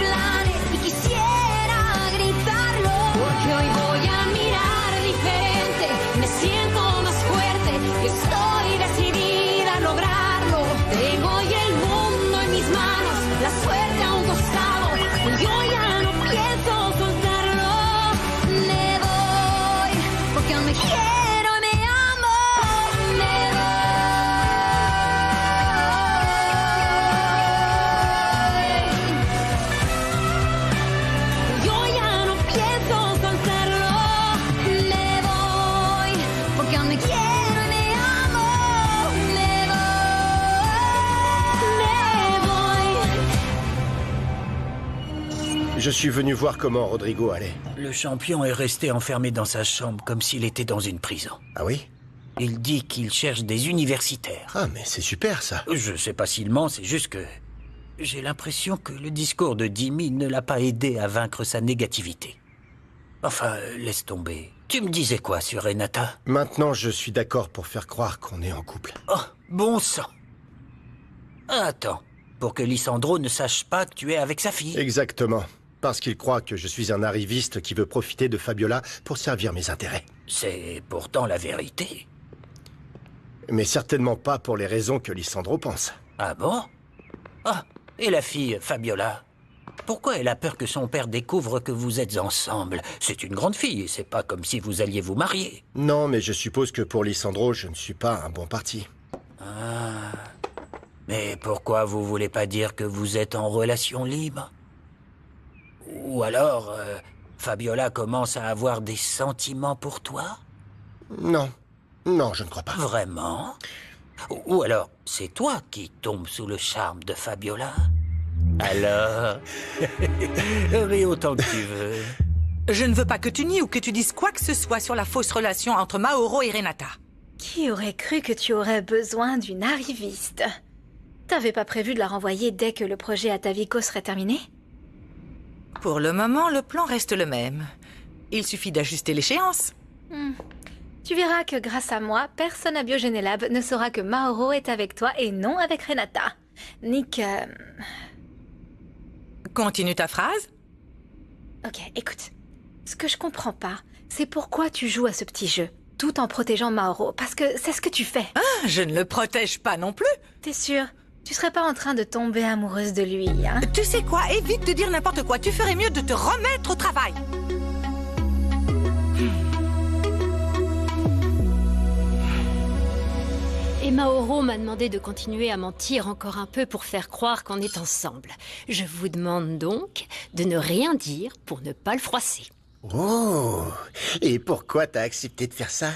delante y quisiera gritarlo. Porque hoy voy a mirar diferente, me siento más fuerte y estoy decidida a lograrlo. Tengo hoy el mundo en mis manos, la suerte a un costado, y yo ya no pienso soltarlo. Me voy porque aún me quiero y me amo. Me voy. Yo ya no pienso soltarlo. Me voy porque aún me quiero y me amo. Me voy. Je suis venu voir comment Rodrigo allait. Le champion est resté enfermé dans sa chambre comme s'il était dans une prison. Ah oui? Il dit qu'il cherche des universitaires. Ah, mais c'est super, ça. Je sais pas s'il ment, c'est juste que... j'ai l'impression que le discours de Dimi ne l'a pas aidé à vaincre sa négativité. Enfin, laisse tomber. Tu me disais quoi sur Renata? Maintenant, je suis d'accord pour faire croire qu'on est en couple. Oh, bon sang. Attends, pour que Lissandro ne sache pas que tu es avec sa fille. Exactement. Parce qu'il croit que je suis un arriviste qui veut profiter de Fabiola pour servir mes intérêts. C'est pourtant la vérité. Mais certainement pas pour les raisons que Lissandro pense. Ah bon? Ah, et la fille, Fabiola? Pourquoi elle a peur que son père découvre que vous êtes ensemble? C'est une grande fille, et c'est pas comme si vous alliez vous marier. Non, mais je suppose que pour Lissandro, je ne suis pas un bon parti. Ah. Mais pourquoi vous voulez pas dire que vous êtes en relation libre? Ou alors, Fabiola commence à avoir des sentiments pour toi? Non. Non, je ne crois pas. Vraiment? Ou alors, c'est toi qui tombes sous le charme de Fabiola? Alors... ris autant que tu veux. Je ne veux pas que tu nies ou que tu dises quoi que ce soit sur la fausse relation entre Mauro et Renata. Qui aurait cru que tu aurais besoin d'une arriviste? T'avais pas prévu de la renvoyer dès que le projet Atavico serait terminé? Pour le moment, le plan reste le même. Il suffit d'ajuster l'échéance. Tu verras que grâce à moi, personne à Biogenelab ne saura que Mauro est avec toi et non avec Renata. Ni que... Continue ta phrase. Ok, écoute. Ce que je comprends pas, c'est pourquoi tu joues à ce petit jeu, tout en protégeant Mauro, parce que c'est ce que tu fais. Ah, je ne le protège pas non plus. T'es sûre? Tu serais pas en train de tomber amoureuse de lui, hein? Tu sais quoi? Évite de dire n'importe quoi. Tu ferais mieux de te remettre au travail. Et Mauro m'a demandé de continuer à mentir encore un peu pour faire croire qu'on est ensemble. Je vous demande donc de ne rien dire pour ne pas le froisser. Oh! Et pourquoi t'as accepté de faire ça?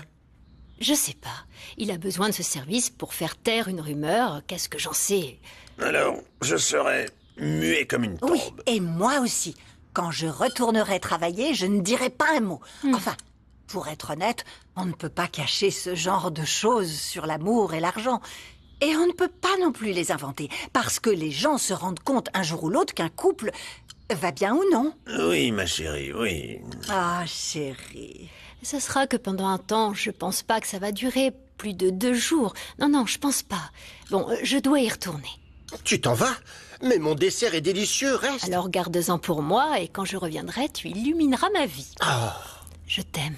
Je sais pas. Il a besoin de ce service pour faire taire une rumeur. Qu'est-ce que j'en sais? Alors, je serai muet comme une tombe. Oui, et moi aussi. Quand je retournerai travailler, je ne dirai pas un mot. Enfin, pour être honnête, on ne peut pas cacher ce genre de choses sur l'amour et l'argent. Et on ne peut pas non plus les inventer, parce que les gens se rendent compte un jour ou l'autre qu'un couple va bien ou non. Oui, ma chérie, oui. Ah, chérie. Ce sera que pendant un temps, je pense pas que ça va durer plus de 2 jours. Non, je pense pas. Bon, je dois y retourner. Tu t'en vas? Mais mon dessert est délicieux, reste. Alors garde-en pour moi et quand je reviendrai, tu illumineras ma vie. Oh. Je t'aime.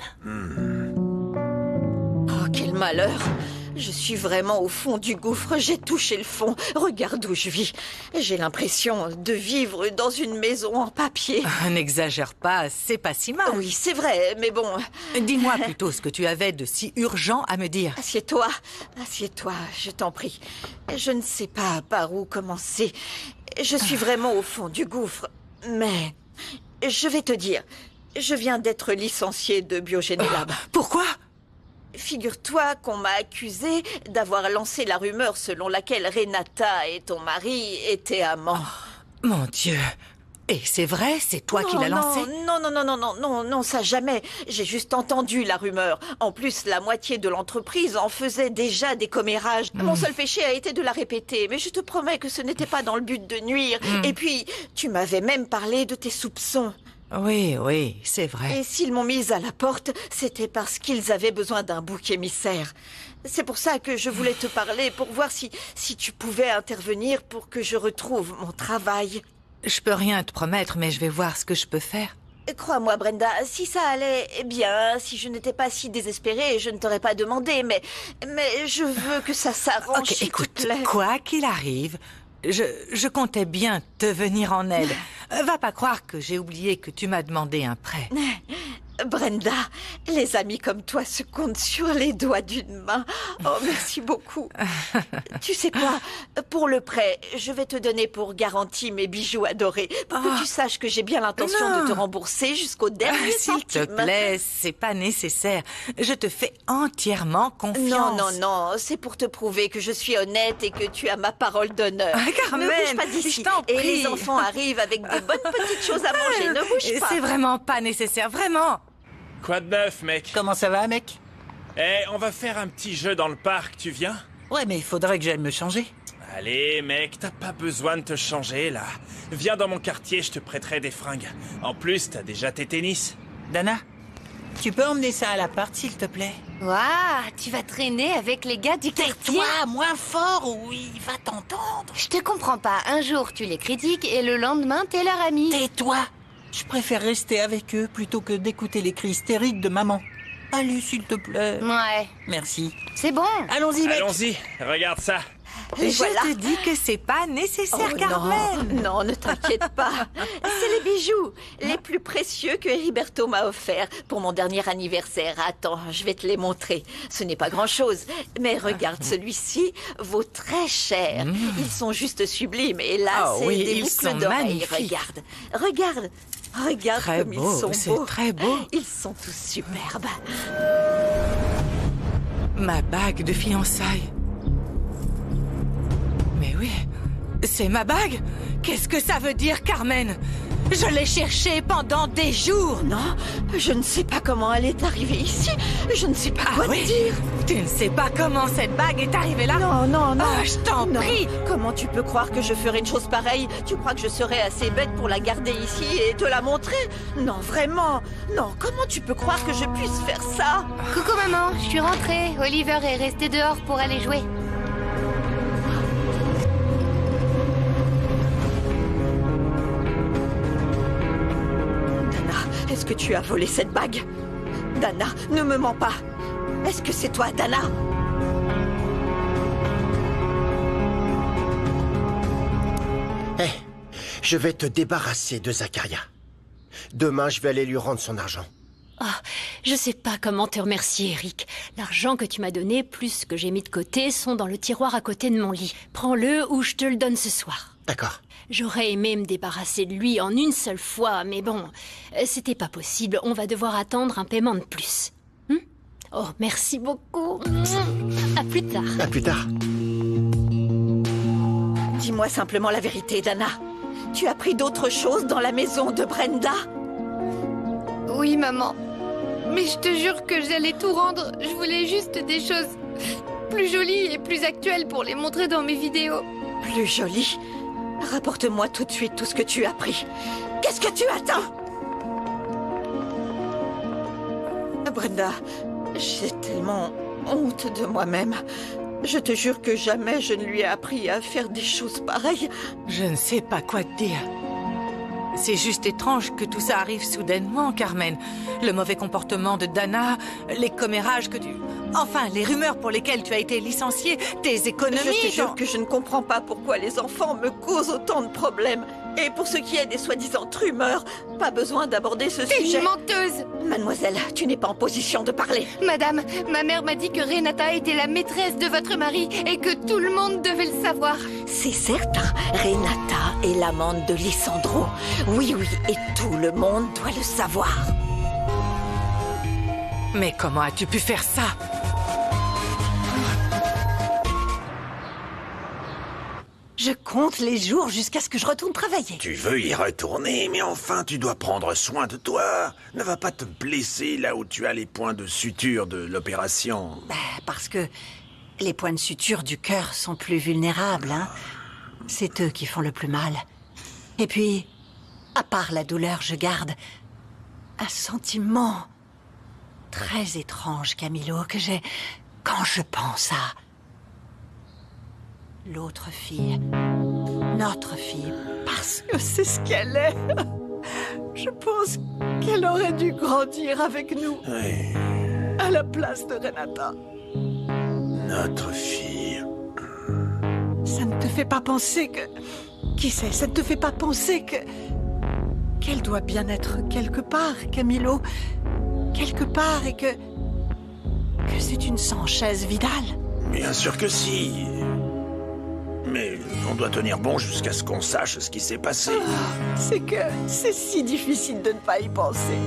Oh, quel malheur! Je suis vraiment au fond du gouffre, j'ai touché le fond. Regarde où je vis. J'ai l'impression de vivre dans une maison en papier. N'exagère pas, c'est pas si mal. Oui, c'est vrai, mais bon... Dis-moi plutôt ce que tu avais de si urgent à me dire. Assieds-toi, je t'en prie. Je ne sais pas par où commencer. Je suis vraiment au fond du gouffre. Mais je vais te dire, je viens d'être licenciée de Biogenelab. Pourquoi ? Figure-toi qu'on m'a accusée d'avoir lancé la rumeur selon laquelle Renata et ton mari étaient amants. Oh, mon Dieu. Et c'est vrai, c'est toi qui l'as lancé? Non, ça jamais. J'ai juste entendu la rumeur. En plus, la moitié de l'entreprise en faisait déjà des commérages. Mon seul péché a été de la répéter, mais je te promets que ce n'était pas dans le but de nuire. Et puis, tu m'avais même parlé de tes soupçons. Oui, c'est vrai. Et s'ils m'ont mise à la porte, c'était parce qu'ils avaient besoin d'un bouc émissaire. C'est pour ça que je voulais te parler, pour voir si tu pouvais intervenir pour que je retrouve mon travail. Je peux rien te promettre, mais je vais voir ce que je peux faire. Crois-moi, Brenda, si ça allait bien, si je n'étais pas si désespérée, je ne t'aurais pas demandé, mais je veux que ça s'arrange, Ok, s'il écoute, te plaît. quoi qu'il arrive, je comptais bien te venir en aide. Va pas croire que j'ai oublié que tu m'as demandé un prêt. Brenda, les amis comme toi se comptent sur les doigts d'une main. Oh, merci beaucoup. Tu sais quoi? Pour le prêt, je vais te donner pour garantie mes bijoux adorés, pour que tu saches que j'ai bien l'intention de te rembourser jusqu'au dernier S'il te centime. plaît, c'est pas nécessaire. Je te fais entièrement confiance. Non, c'est pour te prouver que je suis honnête et que tu as ma parole d'honneur. Carmen, ne bouge pas d'ici. je t'en Et prie. les enfants arrivent avec des bonnes petites choses à manger. Ne bouge pas. C'est vraiment pas nécessaire, vraiment. Quoi de neuf, mec? Comment ça va, mec? Eh, on va faire un petit jeu dans le parc, tu viens? Ouais, mais il faudrait que j'aille me changer. Allez, mec, t'as pas besoin de te changer, là. Viens dans mon quartier, je te prêterai des fringues. En plus, t'as déjà tes tennis. Dana, tu peux emmener ça à l'appart, s'il te plaît? Waouh, tu vas traîner avec les gars du quartier. Tais-toi, moins fort, oui, va t'entendre. Je te comprends pas. Un jour, tu les critiques et le lendemain, t'es leur ami. Tais-toi. Je préfère rester avec eux plutôt que d'écouter les cris hystériques de maman. Allez, s'il te plaît. Ouais, Merci. c'est bon. Allons-y, mec. Allons-y, regarde ça. Et Je voilà. te dis que c'est pas nécessaire, Oh, Carmen. non, ne t'inquiète pas. C'est les bijoux les plus précieux que Heriberto m'a offerts pour mon dernier anniversaire. Attends, je vais te les montrer. Ce n'est pas grand-chose, mais regarde, celui-ci vaut très cher. Ils sont juste sublimes. Et là, Ah c'est oui, des ils boucles sont d'oreilles. magnifiques. Regarde Très comme beau, ils sont c'est beaux. très beau. Ils sont tous superbes. Ma bague de fiançailles. Mais oui, c'est ma bague. Qu'est-ce que ça veut dire, Carmen? Je l'ai cherchée pendant des jours. Non, je ne sais pas comment elle est arrivée ici. Je ne sais pas quoi te dire. Tu ne sais pas comment cette bague est arrivée là? Non. Ah, je t'en Non. prie. Comment tu peux croire que je ferais une chose pareille? Tu crois que je serais assez bête pour la garder ici et te la montrer? Non, vraiment. Non, comment tu peux croire que je puisse faire ça? Coucou maman, je suis rentrée. Oliver est resté dehors pour aller jouer. Dana, est-ce que tu as volé cette bague? Dana, ne me mens pas. Est-ce que c'est toi, Dana? Eh, je vais te débarrasser de Zacharia. Demain, je vais aller lui rendre son argent. Ah, je sais pas comment te remercier, Eric. L'argent que tu m'as donné, plus ce que j'ai mis de côté, sont dans le tiroir à côté de mon lit. Prends-le ou je te le donne ce soir. D'accord. J'aurais aimé me débarrasser de lui en une seule fois, mais bon, c'était pas possible. On va devoir attendre un paiement de plus. Oh, merci beaucoup. À plus tard. À plus tard. Dis-moi simplement la vérité, Dana. Tu as pris d'autres choses dans la maison de Brenda? Oui, maman. Mais je te jure que j'allais tout rendre. Je voulais juste des choses plus jolies et plus actuelles pour les montrer dans mes vidéos. Plus jolie? Rapporte-moi tout de suite tout ce que tu as pris. Qu'est-ce que tu attends? Brenda, j'ai tellement honte de moi-même. Je te jure que jamais je ne lui ai appris à faire des choses pareilles. Je ne sais pas quoi te dire. C'est juste étrange que tout ça arrive soudainement, Carmen. Le mauvais comportement de Dana, les commérages que tu... Enfin, les rumeurs pour lesquelles tu as été licenciée, tes économies... Je te jure que je ne comprends pas pourquoi les enfants me causent autant de problèmes. Et pour ce qui est des soi-disant rumeurs, pas besoin d'aborder ce T'es sujet. une menteuse! Mademoiselle, tu n'es pas en position de parler. Madame, ma mère m'a dit que Renata était la maîtresse de votre mari et que tout le monde devait le savoir. C'est certain, Renata est l'amante de Lisandro. Oui, et tout le monde doit le savoir. Mais comment as-tu pu faire ça? Je compte les jours jusqu'à ce que je retourne travailler. Tu veux y retourner, mais enfin, tu dois prendre soin de toi. Ne va pas te blesser là où tu as les points de suture de l'opération. Parce que les points de suture du cœur sont plus vulnérables, hein. C'est eux qui font le plus mal. Et puis, à part la douleur, je garde un sentiment très étrange, Camilo, que j'ai quand je pense à l'autre fille Notre fille. Parce que c'est ce qu'elle est. Je pense qu'elle aurait dû grandir avec nous, Oui, à la place de Renata. notre fille. Ça ne te fait pas penser que... Qui sait, ça ne te fait pas penser que... Qu'elle doit bien être quelque part, Camilo. Quelque part, et que c'est une Sanchez Vidal. Bien sûr que si. Mais on doit tenir bon jusqu'à ce qu'on sache ce qui s'est passé. C'est que c'est si difficile de ne pas y penser.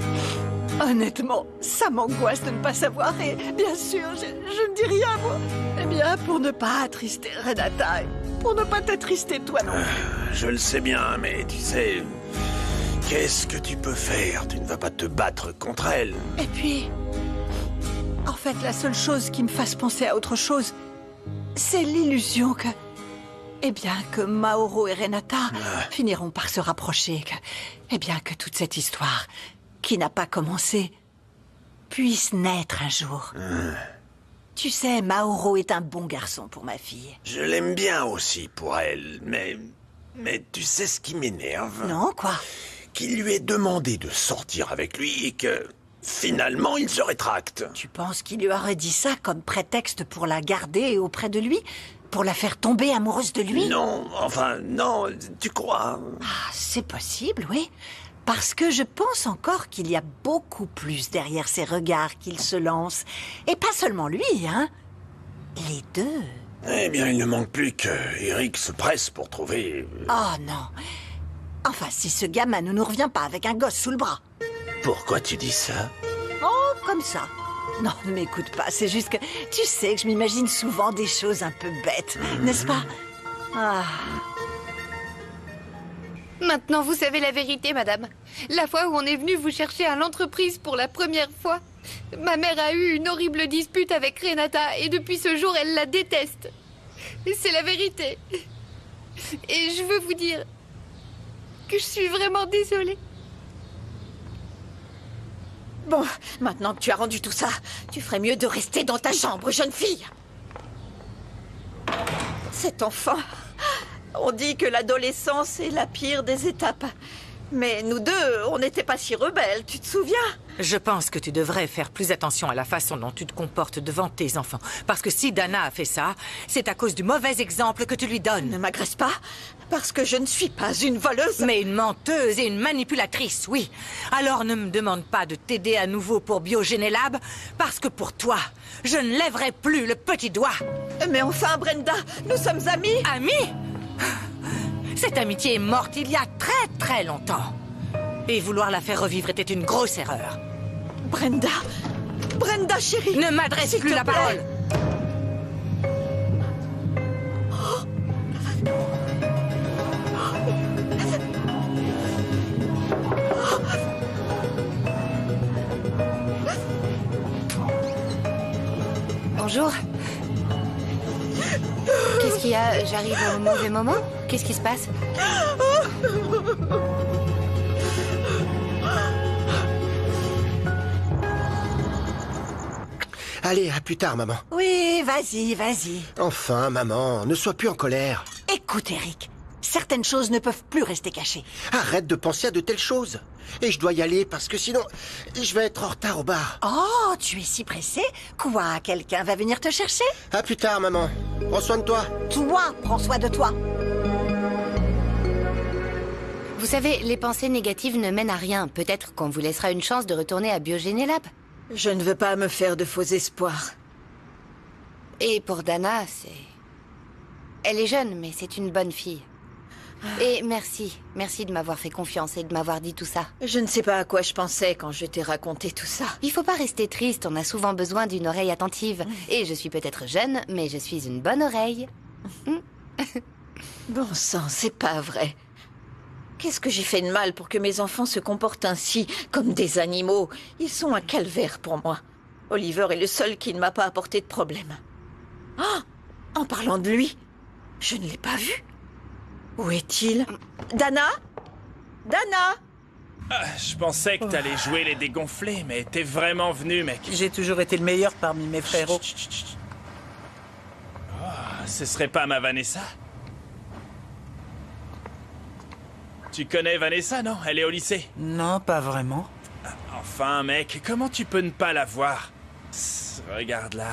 Honnêtement, ça m'angoisse de ne pas savoir et bien sûr, je ne dis rien, moi. Eh bien, pour ne pas attrister Renata et pour ne pas t'attrister toi non plus. Je le sais bien, mais tu sais... Qu'est-ce que tu peux faire? Tu ne vas pas te battre contre elle. Et puis, en fait, la seule chose qui me fasse penser à autre chose, c'est l'illusion que... Eh bien, que Mauro et Renata finiront par se rapprocher, eh bien, que toute cette histoire, qui n'a pas commencé, puisse naître un jour. Tu sais, Mauro est un bon garçon pour ma fille. Je l'aime bien aussi pour elle, mais tu sais ce qui m'énerve? Non, quoi? Qu'il lui ait demandé de sortir avec lui et que, finalement, il se rétracte. Tu penses qu'il lui aurait dit ça comme prétexte pour la garder auprès de lui? Pour la faire tomber amoureuse de lui? Non, enfin, non, tu crois? Ah, c'est possible, oui. Parce que je pense encore qu'il y a beaucoup plus derrière ces regards qu'il se lance. Et pas seulement lui, hein. Les deux. Eh bien, il ne manque plus que Eric se presse pour trouver... Oh non. Enfin, si ce gamin ne nous revient pas avec un gosse sous le bras. Pourquoi tu dis ça? Oh, comme ça. Non, ne m'écoute pas, c'est juste que... Tu sais que je m'imagine souvent des choses un peu bêtes, n'est-ce pas? Ah... Maintenant, vous savez la vérité, madame. La fois où on est venu vous chercher à l'entreprise pour la première fois, ma mère a eu une horrible dispute avec Renata et depuis ce jour, elle la déteste. C'est la vérité. Et je veux vous dire que je suis vraiment désolée. Bon, maintenant que tu as rendu tout ça, tu ferais mieux de rester dans ta chambre, jeune fille. Cet enfant... On dit que l'adolescence est la pire des étapes. Mais nous deux, on n'était pas si rebelles, tu te souviens? Je pense que tu devrais faire plus attention à la façon dont tu te comportes devant tes enfants. Parce que si Dana a fait ça, c'est à cause du mauvais exemple que tu lui donnes. Ne m'agresse pas, parce que je ne suis pas une voleuse. Mais une menteuse et une manipulatrice, oui. Alors ne me demande pas de t'aider à nouveau pour Biogénélab, parce que pour toi, je ne lèverai plus le petit doigt. Mais enfin, Brenda, nous sommes amis. Amis? Cette amitié est morte il y a très très longtemps. Et vouloir la faire revivre était une grosse erreur. Brenda, Brenda chérie. Ne m'adresse plus la parole. Bonjour. Qu'est-ce qu'il y a? J'arrive au mauvais moment? Qu'est-ce qui se passe? Allez, à plus tard, maman. Oui, vas-y, vas-y. Enfin, maman, ne sois plus en colère. Écoute, Eric, certaines choses ne peuvent plus rester cachées. Arrête de penser à de telles choses. Et je dois y aller parce que sinon, je vais être en retard au bar. Oh, tu es si pressé? Quoi, quelqu'un va venir te chercher? À plus tard, maman. Prends soin de toi. Toi, prends soin de toi. Vous savez, les pensées négatives ne mènent à rien. Peut-être qu'on vous laissera une chance de retourner à Biogénélab. Je ne veux pas me faire de faux espoirs. Et pour Dana, c'est... Elle est jeune, mais c'est une bonne fille. Et merci. Merci de m'avoir fait confiance et de m'avoir dit tout ça. Je ne sais pas à quoi je pensais quand je t'ai raconté tout ça. Il faut pas rester triste, on a souvent besoin d'une oreille attentive. Et je suis peut-être jeune, mais je suis une bonne oreille. Bon sang, c'est pas vrai. Qu'est-ce que j'ai fait de mal pour que mes enfants se comportent ainsi, comme des animaux? Ils sont un calvaire pour moi. Oliver est le seul qui ne m'a pas apporté de problème. Ah! En parlant de lui, je ne l'ai pas vu. Où est-il? Dana? Dana? Je pensais que t'allais jouer les dégonflés, mais t'es vraiment venu, mec. J'ai toujours été le meilleur parmi mes frérots. Chut, chut, chut. Oh, ce serait pas ma Vanessa? Tu connais Vanessa, non? Elle est au lycée. Non, pas vraiment. Enfin, mec, comment tu peux ne pas la voir? Regarde là.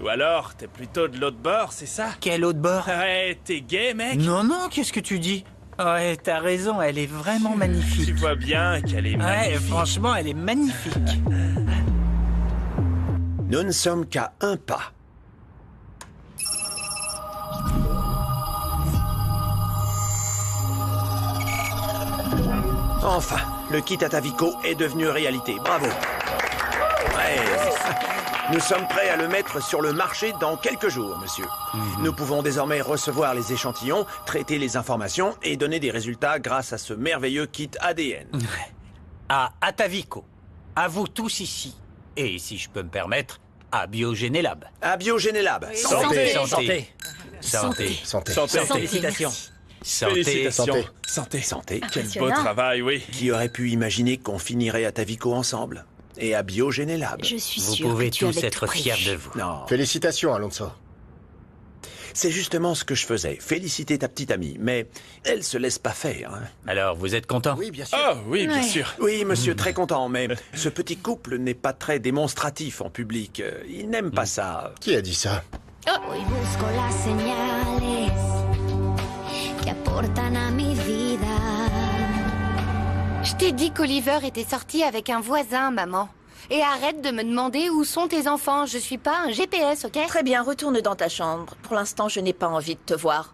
Ou alors, t'es plutôt de l'autre bord, c'est ça? Quel autre bord? Ouais, t'es gay, mec? Non, non, qu'est-ce que tu dis? Ouais, t'as raison, elle est vraiment magnifique. Tu vois bien qu'elle est magnifique. Ouais, franchement, elle est magnifique. Nous ne sommes qu'à un pas. Enfin, le kit Atavico est devenu réalité. Bravo. Ouais. Nous sommes prêts à le mettre sur le marché dans quelques jours, monsieur. Nous pouvons désormais recevoir les échantillons, traiter les informations et donner des résultats grâce à ce merveilleux kit ADN. À Atavico, à vous tous ici, et si je peux me permettre, à Biogénélab. À Biogénélab. Santé. Santé. Santé. Santé. Félicitations. Santé. Félicitations. Santé. Santé. Quel beau travail, oui. Qui aurait pu imaginer qu'on finirait à Tavico ensemble? Et à Biogénélab. Je suis Vous sûre pouvez que tu tous avais être tout prévu. fiers de vous. Non. Félicitations, Alonso. C'est justement ce que je faisais. Féliciter ta petite amie. Mais elle se laisse pas faire. Hein. Alors, vous êtes content? Oui, bien sûr. Oh, oui, bien sûr. Oui, monsieur, très content. Mais ce petit couple n'est pas très démonstratif en public. Il n'aime pas ça. Qui a dit ça? Hoy busco las señales que aportan a mi vida. Je t'ai dit qu'Oliver était sorti avec un voisin, maman. Et arrête de me demander où sont tes enfants. Je suis pas un GPS, ok? Très bien, retourne dans ta chambre. Pour l'instant, je n'ai pas envie de te voir.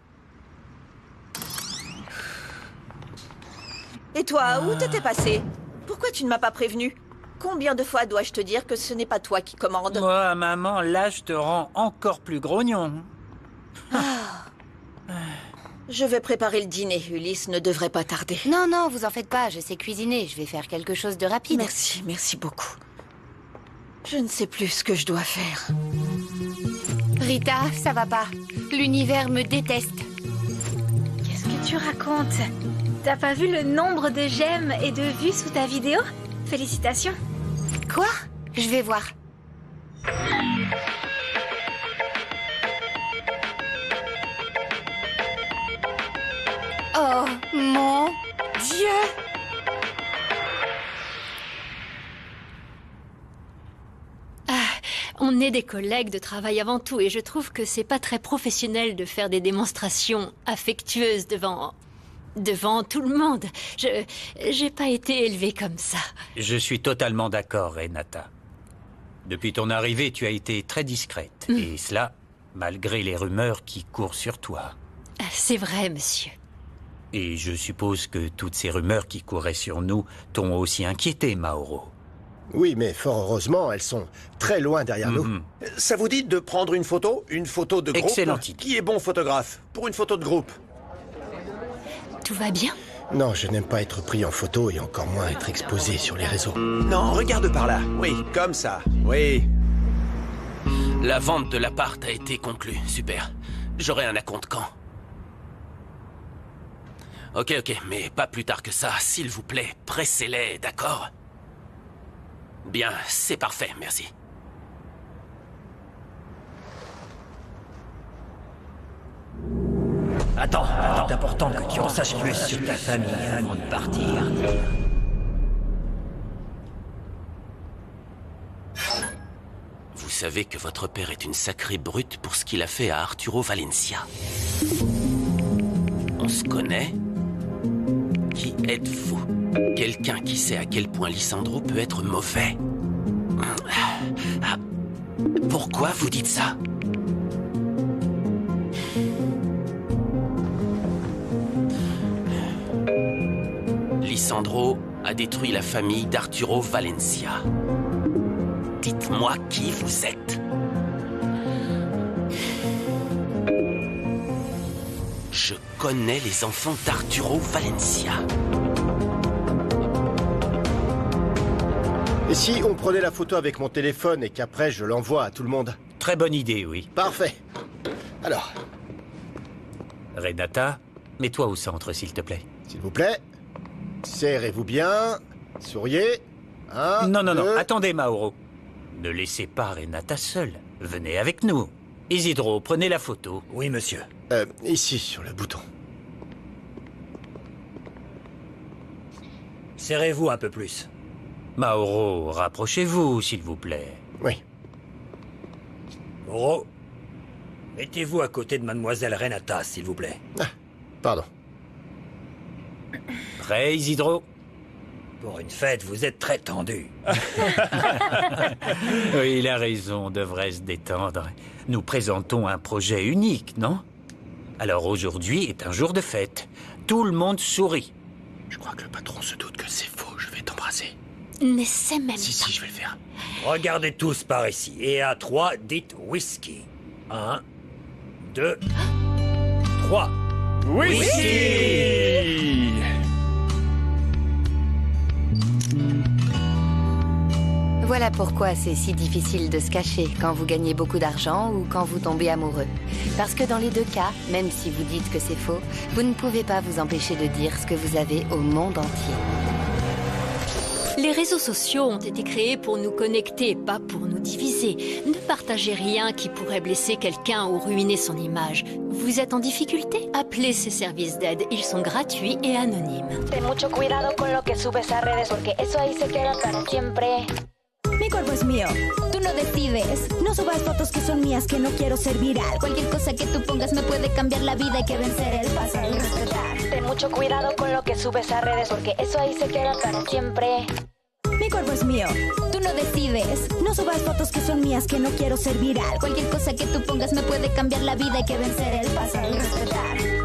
Et toi, où t'étais passé? Pourquoi tu ne m'as pas prévenu? Combien de fois dois-je te dire que ce n'est pas toi qui commande? Moi, maman, là, je te rends encore plus grognon. Je vais préparer le dîner. Ulysse ne devrait pas tarder. Non, non, vous en faites pas. Je sais cuisiner. Je vais faire quelque chose de rapide. Merci, merci beaucoup. Je ne sais plus ce que je dois faire. Rita, ça va pas. L'univers me déteste. Qu'est-ce que tu racontes? T'as pas vu le nombre de j'aime et de vues sous ta vidéo? Félicitations. Quoi? Je vais voir. Oh, mon Dieu! On est des collègues de travail avant tout et je trouve que c'est pas très professionnel de faire des démonstrations affectueuses devant tout le monde. J'ai pas été élevée comme ça. Je suis totalement d'accord, Renata. Depuis ton arrivée, tu as été très discrète. Et cela, malgré les rumeurs qui courent sur toi. C'est vrai, monsieur. Et je suppose que toutes ces rumeurs qui couraient sur nous t'ont aussi inquiété, Mauro. Oui, mais fort heureusement, elles sont très loin derrière nous. Ça vous dit de prendre une photo? Une photo de groupe? Excellente idée. Qui est bon photographe? Pour une photo de groupe? Tout va bien? Non, je n'aime pas être pris en photo et encore moins être exposé sur les réseaux. Non, regarde par là. Oui, comme ça. Oui. La vente de l'appart a été conclue. Super. J'aurai un acompte quand? Ok, mais pas plus tard que ça. S'il vous plaît, pressez-les, d'accord? Bien, c'est parfait, merci. Attends, c'est important que tu en saches plus sur ta famille avant de partir. Vous savez que votre père est une sacrée brute pour ce qu'il a fait à Arturo Valencia. On se connaît? Qui êtes-vous? Quelqu'un qui sait à quel point Lisandro peut être mauvais. Pourquoi vous dites ça? Lisandro a détruit la famille d'Arturo Valencia. Dites-moi qui vous êtes. Je connais les enfants d'Arturo Valencia. Et si on prenait la photo avec mon téléphone et qu'après je l'envoie à tout le monde? Très bonne idée, oui. Parfait. Alors, Renata, mets-toi au centre, s'il te plaît. s'il vous plaît, serrez-vous bien, souriez. Non, deux. attendez, Mauro. Ne laissez pas Renata seule. Venez avec nous. Isidro, prenez la photo. Oui, monsieur. Ici, sur le bouton. Serrez-vous un peu plus. Mauro, rapprochez-vous, s'il vous plaît. Oui. Mauro, mettez-vous à côté de mademoiselle Renata, s'il vous plaît. Ah, pardon. Prêt, Isidro? Pour une fête, vous êtes très tendu. Oui, il a raison, on devrait se détendre. Nous présentons un projet unique, non? Alors aujourd'hui est un jour de fête. Tout le monde sourit. Je crois que le patron se doute que c'est faux. Je vais t'embrasser. N'essaie même Si, pas. si, je vais le faire. Regardez tous par ici. Et à 3, dites whisky. 1, 2, 3. Whisky! Voilà pourquoi c'est si difficile de se cacher quand vous gagnez beaucoup d'argent ou quand vous tombez amoureux. Parce que dans les deux cas, même si vous dites que c'est faux, vous ne pouvez pas vous empêcher de dire ce que vous avez au monde entier. Les réseaux sociaux ont été créés pour nous connecter, pas pour nous diviser. Ne partagez rien qui pourrait blesser quelqu'un ou ruiner son image. Vous êtes en difficulté? Appelez ces services d'aide. Ils sont gratuits et anonymes. Ten mucho cuidado con lo que subes a redes porque eso ahí se queda para siempre. Mi cuerpo es mío. Tú no decides. No subas fotos que son mías, que no quiero ser viral. Cualquier cosa que tú pongas me puede cambiar la vida. Hay que vencer el pasado y respetar. Ten mucho cuidado con lo que subes a redes porque eso ahí se queda para siempre. Mi cuerpo es mío. Tú no decides. No subas fotos que son mías, que no quiero ser viral. Cualquier cosa que tú pongas me puede cambiar la vida. Hay que vencer el pasado y respetar.